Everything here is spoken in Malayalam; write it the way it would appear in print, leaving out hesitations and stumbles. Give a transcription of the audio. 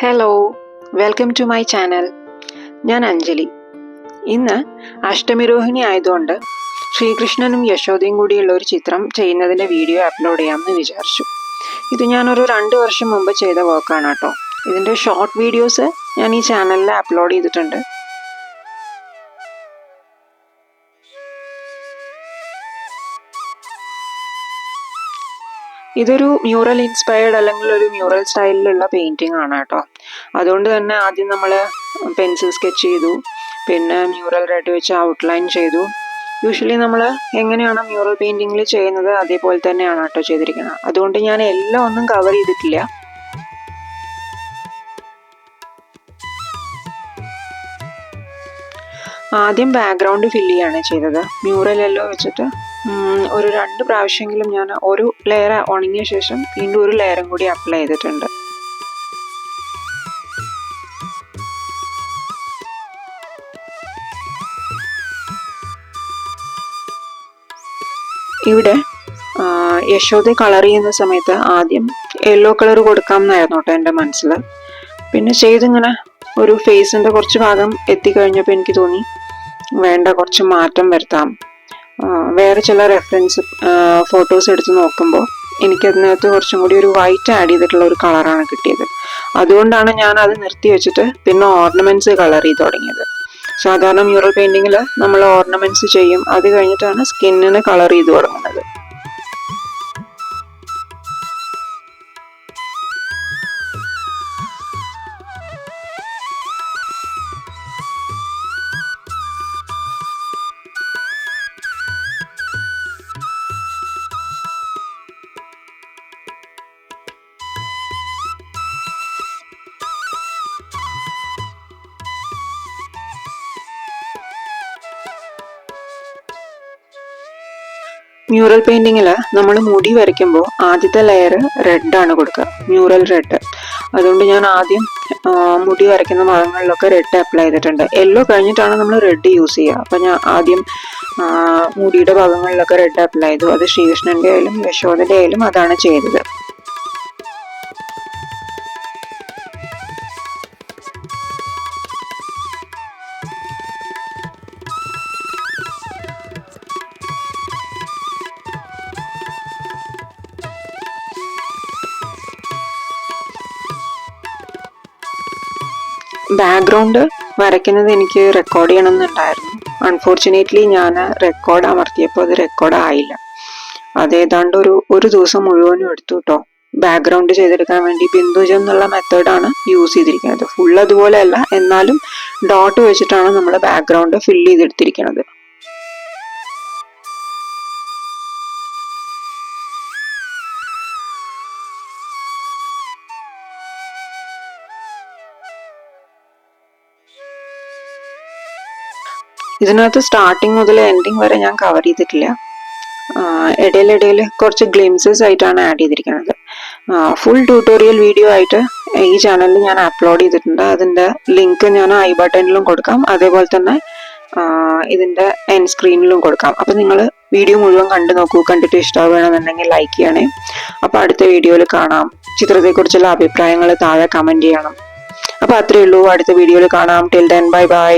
Hello, welcome to my channel. ഞാൻ അഞ്ജലി. ഇന്ന് അഷ്ടമിരോഹിണി ആയതുകൊണ്ട് ശ്രീകൃഷ്ണനും യശോദയും കൂടിയുള്ള ഒരു ചിത്രം ചെയ്യുന്നതിൻ്റെ വീഡിയോ അപ്ലോഡ് ചെയ്യാമെന്ന് വിചാരിച്ചു. ഇത് ഞാനൊരു 2 വർഷം മുമ്പ് ചെയ്ത വർക്കാണ് കേട്ടോ. ഇതിൻ്റെ ഷോർട്ട് വീഡിയോസ് ഞാൻ ഈ ചാനലിൽ അപ്ലോഡ് ചെയ്തിട്ടുണ്ട്. ഇതൊരു മ്യൂറൽ ഇൻസ്പയർഡ് അല്ലെങ്കിൽ ഒരു മ്യൂറൽ സ്റ്റൈലിലുള്ള പെയിൻറ്റിംഗ് ആണ് കേട്ടോ. അതുകൊണ്ട് തന്നെ ആദ്യം നമ്മൾ പെൻസിൽ സ്കെച്ച് ചെയ്തു, പിന്നെ മ്യൂറൽ റെഡ് വെച്ച് ഔട്ട്ലൈൻ ചെയ്തു. യൂഷ്വലി നമ്മൾ എങ്ങനെയാണ് മ്യൂറൽ പെയിൻറ്റിങ്ങിൽ ചെയ്യുന്നത് അതേപോലെ തന്നെയാണ് കേട്ടോ ചെയ്തിരിക്കുന്നത്. അതുകൊണ്ട് ഞാൻ എല്ലാം ഒന്നും കവർ ചെയ്തിട്ടില്ല. ആദ്യം ബാക്ക്ഗ്രൗണ്ട് ഫില്ല് ചെയ്യാണ് ചെയ്തത്. മ്യൂറൽ എല്ലോ വെച്ചിട്ട് ഒരു 2 പ്രാവശ്യമെങ്കിലും ഞാൻ ഒരു ലെയർ ഉണങ്ങിയ ശേഷം വീണ്ടും ഒരു ലെയറും കൂടി അപ്ലൈ ചെയ്തിട്ടുണ്ട്. ഇവിടെ യശോദ കളർ ചെയ്യുന്ന സമയത്ത് ആദ്യം യെല്ലോ കളർ കൊടുക്കാം എന്നായിരുന്നു കേട്ടോ എൻ്റെ മനസ്സിൽ. പിന്നെ ചെയ്തിങ്ങനെ ഒരു ഫേസിൻ്റെ കുറച്ച് ഭാഗം എത്തിക്കഴിഞ്ഞപ്പോൾ എനിക്ക് തോന്നി വേണ്ട, കുറച്ച് മാറ്റം വരുത്താം. വേറെ ചില റെഫറൻസ് ഫോട്ടോസ് എടുത്ത് നോക്കുമ്പോൾ എനിക്കതിനകത്ത് കുറച്ചും കൂടി ഒരു വൈറ്റ് ആഡ് ചെയ്തിട്ടുള്ള ഒരു കളറാണ് കിട്ടിയത്. അതുകൊണ്ടാണ് ഞാൻ അത് നിർത്തി വെച്ചിട്ട് പിന്നെ ഓർണമെന്റ്സ് കളർ ചെയ്ത് തുടങ്ങിയത്. സാധാരണ മ്യൂറൽ പെയിന്റിങ്ങിൽ നമ്മൾ ഓർണമെന്റ്സ് ചെയ്യും, അത് കഴിഞ്ഞിട്ടാണ് സ്കിന്നിന് കളർ ചെയ്ത് തുടങ്ങുന്നത്. മ്യൂറൽ പെയിന്റിങ്ങിൽ നമ്മൾ മുടി വരയ്ക്കുമ്പോൾ ആദ്യത്തെ ലെയർ റെഡാണ് കൊടുക്കുക, മ്യൂറൽ റെഡ്. അതുകൊണ്ട് ഞാൻ ആദ്യം മുടി വരയ്ക്കുന്ന ഭാഗങ്ങളിലൊക്കെ റെഡ് അപ്ലൈ ചെയ്തിട്ടുണ്ട്. യെല്ലോ കഴിഞ്ഞിട്ടാണ് നമ്മൾ റെഡ് യൂസ് ചെയ്യുക. അപ്പം ഞാൻ ആദ്യം മുടിയുടെ ഭാഗങ്ങളിലൊക്കെ റെഡ് അപ്ലൈ ചെയ്തു. അത് ശ്രീകൃഷ്ണൻ്റെ ആയാലും യശോദയുടെ ആയാലും അതാണ് ചെയ്തത്. ബാക്ക്ഗ്രൗണ്ട് വരയ്ക്കുന്നത് എനിക്ക് റെക്കോർഡ് ചെയ്യണമെന്നുണ്ടായിരുന്നു. അൺഫോർച്ചുനേറ്റ്ലി ഞാൻ റെക്കോർഡ് അമർത്തിയപ്പോൾ അത് റെക്കോർഡ് ആയില്ല. അതേതാണ്ട് ഒരു ദിവസം മുഴുവനും എടുത്തു കേട്ടോ. ബാക്ക്ഗ്രൗണ്ട് ചെയ്തെടുക്കാൻ വേണ്ടി ബിന്ദുജം എന്നുള്ള മെത്തേഡാണ് യൂസ് ചെയ്തിരിക്കുന്നത്. ഫുൾ അതുപോലെയല്ല, എന്നാലും ഡോട്ട് വെച്ചിട്ടാണ് നമ്മൾ ബാക്ക്ഗ്രൗണ്ട് ഫില്ല് ചെയ്തെടുത്തിരിക്കുന്നത്. ഇതിനകത്ത് സ്റ്റാർട്ടിങ് മുതൽ എൻഡിങ് വരെ ഞാൻ കവർ ചെയ്തിട്ടില്ല. ഇടയിലിടയിൽ കുറച്ച് ഗ്ലിംസസ് ആയിട്ടാണ് ആഡ് ചെയ്തിരിക്കുന്നത്. ഫുൾ ട്യൂട്ടോറിയൽ വീഡിയോ ആയിട്ട് ഈ ചാനലിൽ ഞാൻ അപ്ലോഡ് ചെയ്തിട്ടുണ്ട്. അതിൻ്റെ ലിങ്ക് ഞാൻ ഐ ബട്ടണിലും കൊടുക്കാം, അതേപോലെ തന്നെ ഇതിൻ്റെ എൻഡ് സ്ക്രീനിലും കൊടുക്കാം. അപ്പം നിങ്ങൾ വീഡിയോ മുഴുവൻ കണ്ടു നോക്കൂ. കണ്ടിട്ട് ഇഷ്ടമാവുകയാണെന്നുണ്ടെങ്കിൽ ലൈക്ക് ചെയ്യണേ. അപ്പോൾ അടുത്ത വീഡിയോയിൽ കാണാം. ചിത്രത്തെക്കുറിച്ചുള്ള അഭിപ്രായങ്ങൾ താഴെ കമൻറ്റ് ചെയ്യണം. അപ്പോൾ അത്രയേ ഉള്ളൂ. അടുത്ത വീഡിയോയിൽ കാണാം. Till then bye bye.